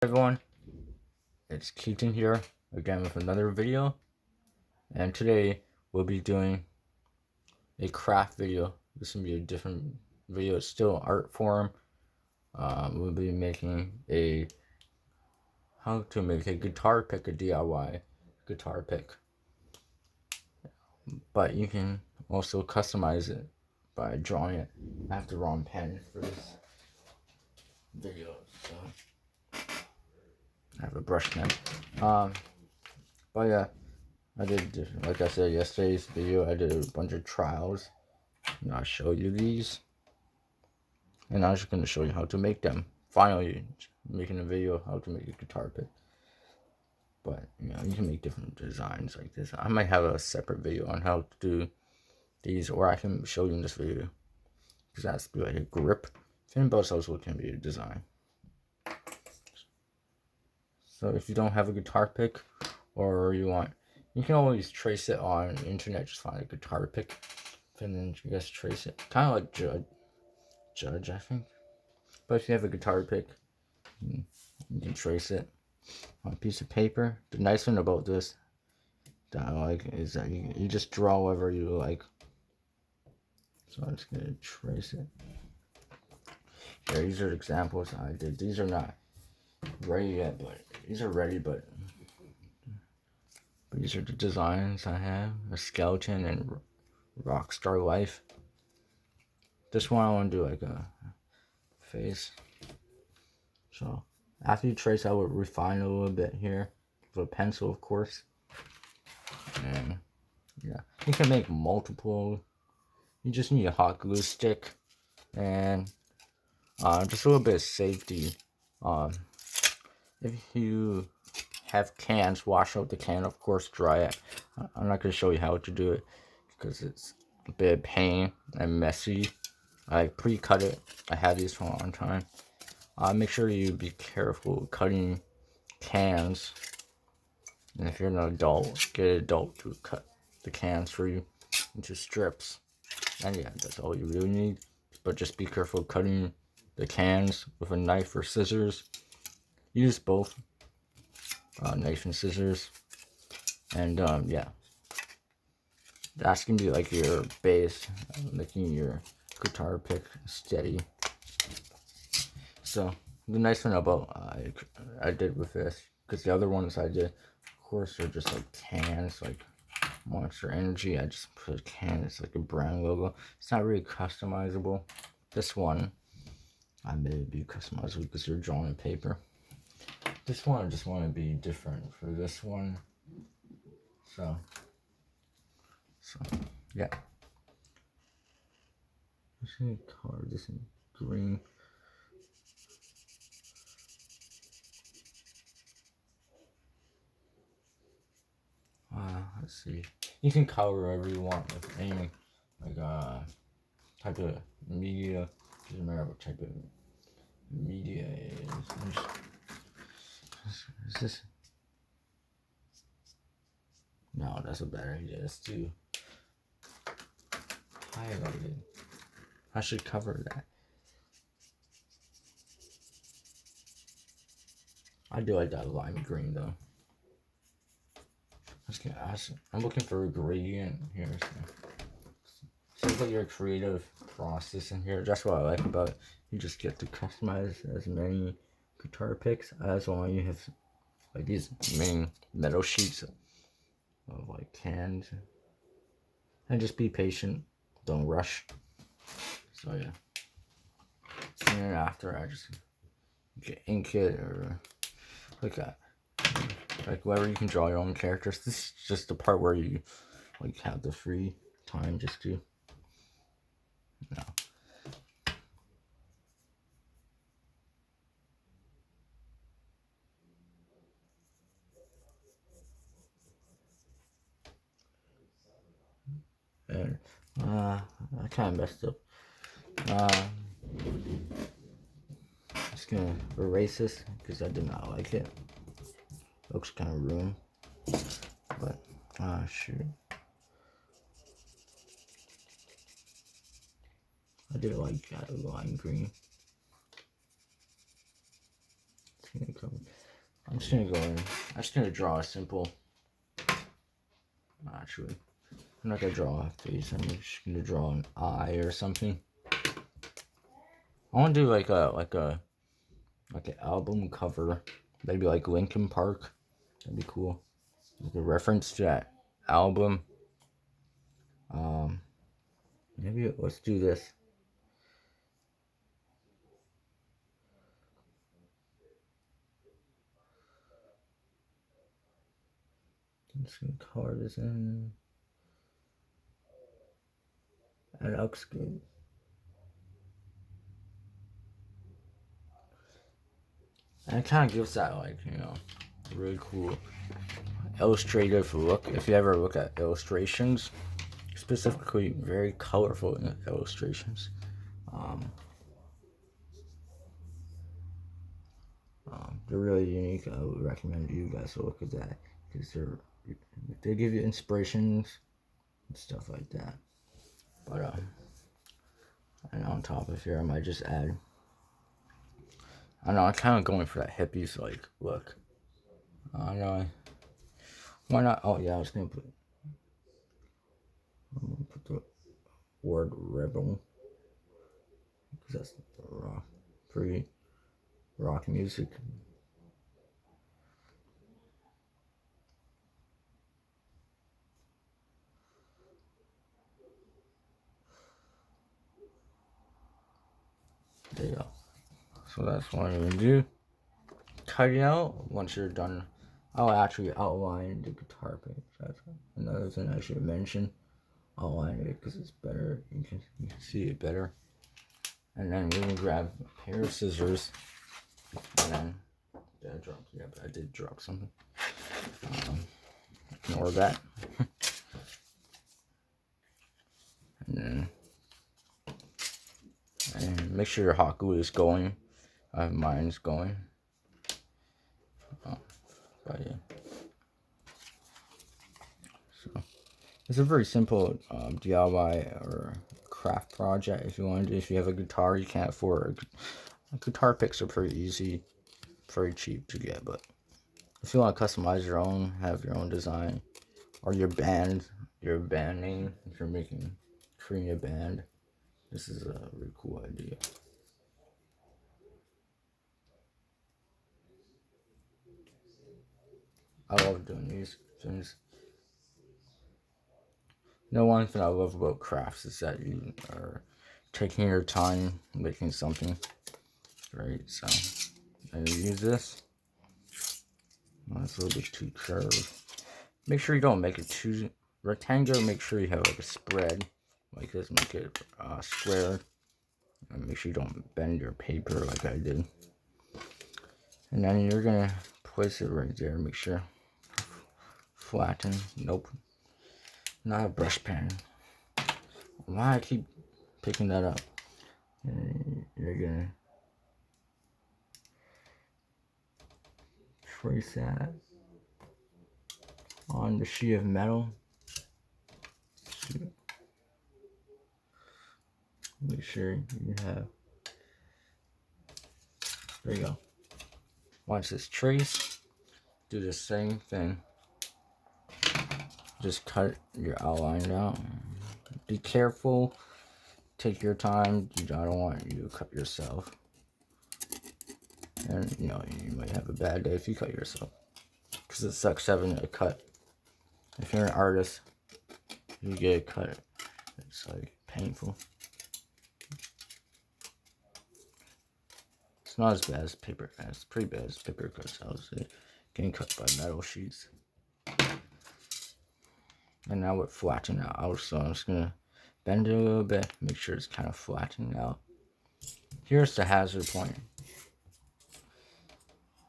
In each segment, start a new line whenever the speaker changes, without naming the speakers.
Everyone, it's Keaton here again with another video, and today we'll be doing a craft video. This will be a different video. It's still art form. We'll be making how to make a guitar pick, a DIY guitar pick, but you can also customize it by drawing it. I have the wrong pen for this video, so I have a brush pen. But yeah, I did, like I said, yesterday's video, I did a bunch of trials, and I'll show you these, and I'm just going to show you how to make them. Finally, making a video of how to make a guitar pick. But, you can make different designs like this. I might have a separate video on how to do these, or I can show you in this video, because that's like a grip. Fin belts also can be a design. So if you don't have a guitar pick, or you can always trace it on the internet. Just find a guitar pick, and then you guys trace it. Kind of like Judge, I think. But if you have a guitar pick, you can trace it on a piece of paper. The nice thing about this that I like is that you just draw whatever you like. So I'm just gonna trace it. Here, these are examples I did. These are not ready yet, but these are ready. But these are the designs I have: a skeleton and Rockstar Life. This one I want to do like a face. So after you trace, I would refine a little bit here with a pencil, of course. And yeah, you can make multiple. You just need a hot glue stick and just a little bit of safety. If you have cans, wash out the can, of course, dry it. I'm not going to show you how to do it because it's a bit of pain and messy. I pre-cut it. I had these for a long time. Make sure you be careful cutting cans. And if you're an adult, get an adult to cut the cans for you into strips. And yeah, that's all you really need. But just be careful cutting the cans with a knife or scissors. Use both, knife and scissors. And yeah, that's gonna be like your base, making your guitar pick steady. So the nice thing about I did with this, because the other ones I did, of course, are just like cans, like Monster Energy. I just put a can. It's like a brand logo. It's not really customizable. This one, I made it be customizable because you're drawing paper. This one, I just want to be different for this one. So yeah. I'm just gonna color this in green. Let's see. You can color whatever you want with any like type of media. Doesn't matter what type of media it is this? No, that's a bad idea. Let's do highlighted. I should cover that. I do like that lime green though. I'm looking for a gradient here. Seems like your creative process in here. That's what I like about it. You just get to customize as many guitar picks as long you have like these main metal sheets of like cans. And just be patient. Don't rush. So yeah. And then after I just get ink it or like that. Like wherever you can draw your own characters. This is just the part where you like have the free time just to and I kind of messed up. Just gonna erase this because I did not like it. Looks kind of ruined, but shoot. I did like that lime green. It's gonna come. just gonna go in. I'm just gonna draw a simple. Actually, I'm not gonna draw a face. I'm just gonna draw an eye or something. I want to do like an album cover, maybe like Linkin Park. That'd be cool. Like a reference to that album. Maybe let's do this. I'm just gonna color this in. That looks good. And it kind of gives that, like, you know, really cool illustrative look. If you ever look at illustrations, specifically very colorful illustrations, they're really unique. I would recommend you guys to look at that because they give you inspirations and stuff like that. But and on top of here, I might just add. I don't know. I'm kind of going for that hippies like look. I don't know. Why not? Oh yeah, I'm gonna put the word rebel because that's rock, pretty rock music. There you go. So that's what I'm gonna do. Cut it out once you're done. I'll actually outline the guitar pick. That's another thing I should mention. Outline it because it's better. You can see it better. And then you're gonna grab a pair of scissors. And then I did drop something. Ignore that. and make sure your hot glue is going. Mine's going. But yeah. So it's a very simple DIY or craft project. If you want to, if you have a guitar you can't afford, guitar picks are pretty easy, very cheap to get. But if you want to customize your own, have your own design, or your band name, if you're creating a band, this is a really cool idea. I love doing these things. One thing I love about crafts is that you are taking your time making something, right? So, and you use this. Well, it's a little bit too curved. Make sure you don't make it too rectangular. Make sure you have like a spread like this. Make it square. And make sure you don't bend your paper like I did. And then you're gonna place it right there. Make sure flatten. Nope. Not a brush pen. Why I keep picking that up? And you're gonna trace that on the sheet of metal. Make sure you have. There you go. Once it's traced, do the same thing. Just cut your outline out. Be careful. Take your time. I don't want you to cut yourself. And you might have a bad day if you cut yourself. Because it sucks having a cut. If you're an artist, you get a cut. It's like painful. It's not as bad as paper. It's pretty bad as paper cuts. I would say getting cut by metal sheets. And now we're flattening out. So I'm just gonna bend it a little bit, make sure it's kind of flattening out. Here's the hazard point.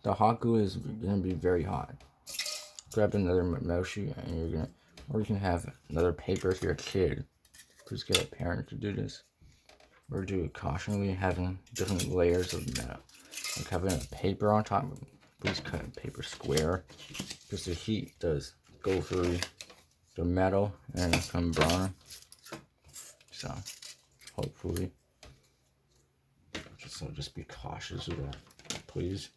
The hot glue is gonna be very hot. Grab another metal sheet and or you can have another paper if you're a kid. Please get a parent to do this. Or do it cautionally, having different layers of metal. Like having a paper on top. Please cut paper square, because the heat does go through the metal and come burn. So hopefully, just be cautious of that, please.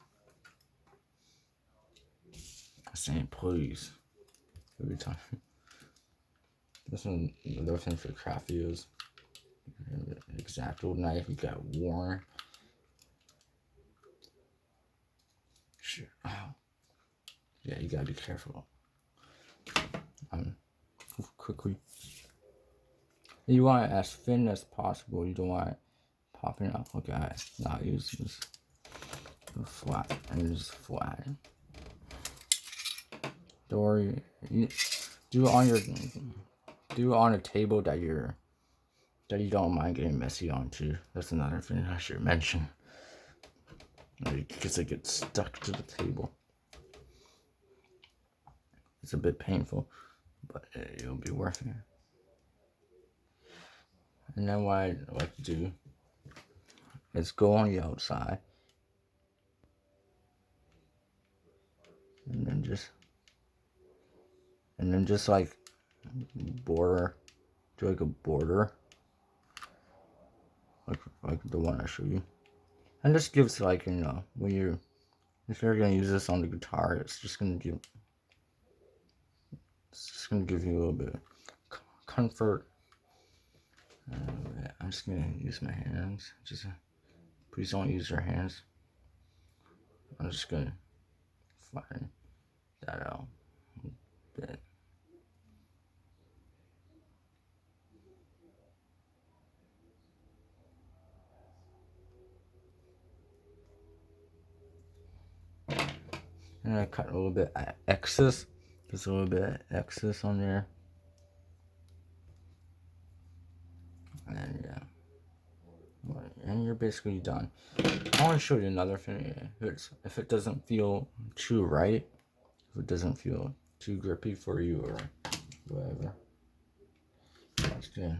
saying please every time. This one, another thing for craft videos. X-Acto knife, you got Warren. Sure. Oh. Yeah, you gotta be careful. Quickly. You want it as thin as possible. You don't want it popping up. Look at it. Not use this flat and just flat. Don't worry. You do it on a table that you don't mind getting messy on too. That's another thing I should mention. Because it gets stuck to the table. It's a bit painful, but it'll be worth it. And then what I like to do is go on the outside and then just like border, do like a border, like the one I showed you, and this gives like, you know, if you're gonna use this on the guitar, it's just gonna give you a little bit of comfort. I'm just gonna use my hands. Please don't use your hands. I'm just gonna flatten that out a bit. And I cut a little bit of excess. There's a little bit of excess on there. And yeah. And you're basically done. I want to show you another thing. If it doesn't feel too right, if it doesn't feel too grippy for you or whatever, that's good.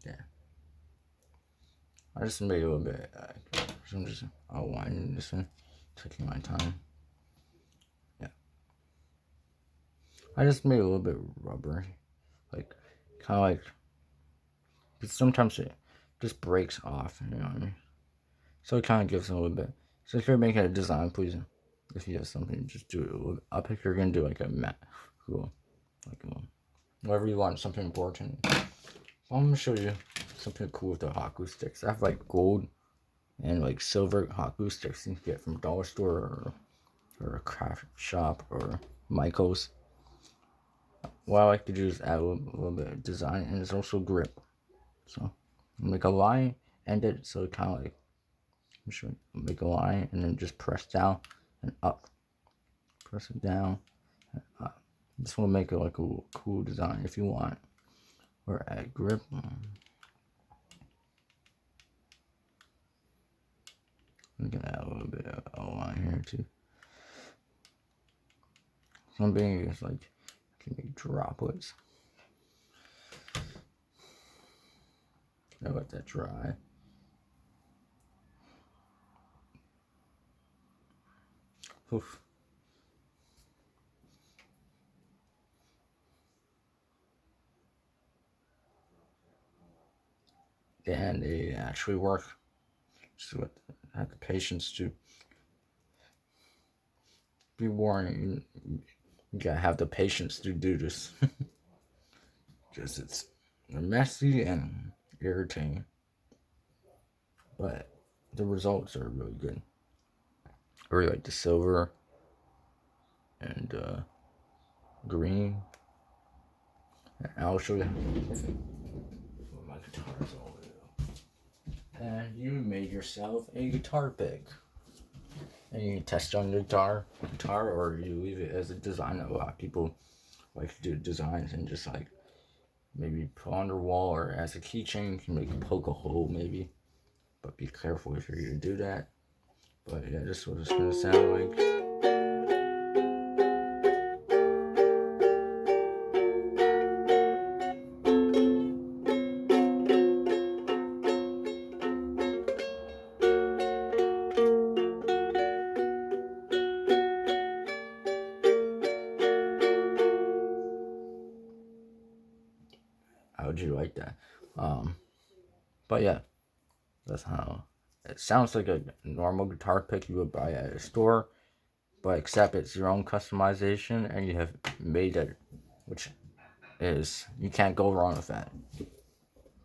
Yeah. I just made a little bit. I'm just outlining this one, taking my time. Yeah. I just made a little bit rubbery, like kind of like. Because sometimes it just breaks off, you know what I mean? So it kind of gives a little bit. So if you're making a design, please, if you have something, just do it a little bit up. If you're gonna do like a matte, cool, like whatever you want, something important. I'm gonna show you something cool with the hot glue sticks. I have like gold and like silver hot glue sticks you can get from dollar store or a craft shop or Michael's. What I like to do is add a little bit of design, and it's also grip. So make a line, end it so it kind of like, I'm sure, make a line and then just press down and up. Press it down and up. This will make it like a cool design if you want. Or add grip. I'm gonna add a little bit of outline here too. Something is like, can make droplets. I let that dry. Oof. And they actually work. Just what I have the patience to be warned. You gotta have the patience to do this. Because it's messy and irritating. But the results are really good. I really like the silver and green. And I'll show you my guitar's over there. And you made yourself a guitar pick. And you can test on your guitar, or you leave it as a design. A lot of people like to do designs and just like maybe put on their wall or as a keychain. You can make poke a hole maybe, but be careful if you're gonna do that. But yeah, this is what it's gonna sound like. how would you like that? But yeah, that's how it sounds like a normal guitar pick you would buy at a store, but except it's your own customization and you have made it, which is you can't go wrong with that.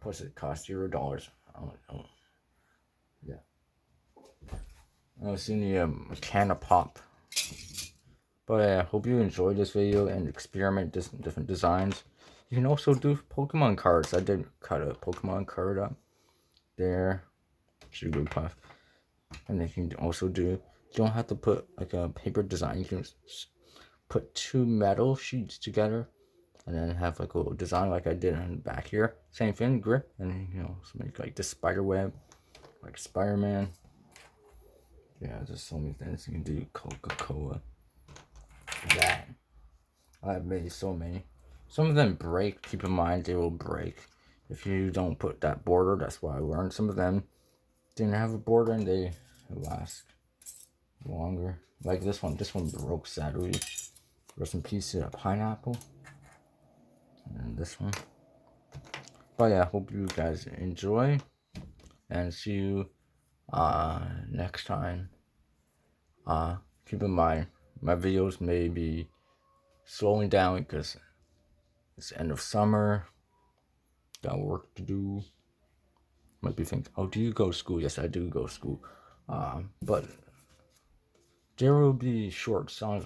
Plus, it costs $0. Yeah. I was in the a can of pop. But I hope you enjoyed this video and experiment different designs. You can also do Pokemon cards. I did cut a Pokemon card up there. Jigglypuff. And you can also do, you don't have to put like a paper design. You can put 2 metal sheets together and then have like a little design like I did on the back here. Same thing, grip, and make like the spider web, like Spider-Man. Yeah, there's so many things you can do. Coca-Cola. That. I've made so many. Some of them break. Keep in mind they will break if you don't put that border. That's why I learned. Some of them didn't have a border and they last longer. Like this one. This one broke sadly. There's some pieces of pineapple. And this one. But yeah, hope you guys enjoy. And see you next time. Keep in mind my videos may be slowing down because it's the end of summer. Got work to do. Might be thinking, oh, do you go to school? Yes, I do go to school. But there will be shorts. I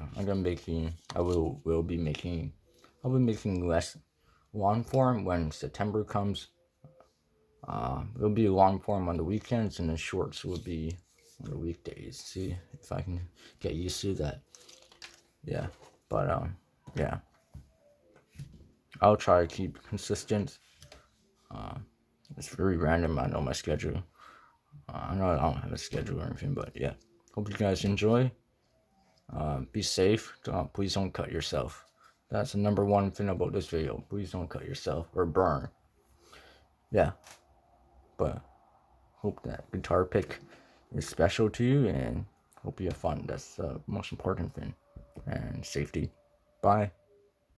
will be making less long form when September comes. It'll be long form on the weekends, and the shorts will be on the weekdays. See if I can get used to that. Yeah, but yeah, I'll try to keep consistent. It's very random. I know my schedule. I know I don't have a schedule or anything, but yeah. Hope you guys enjoy. Be safe. Please don't cut yourself. That's the number one thing about this video. Please don't cut yourself or burn. Yeah. But hope that guitar pick is special to you and hope you have fun. That's the most important thing. And safety. Bye.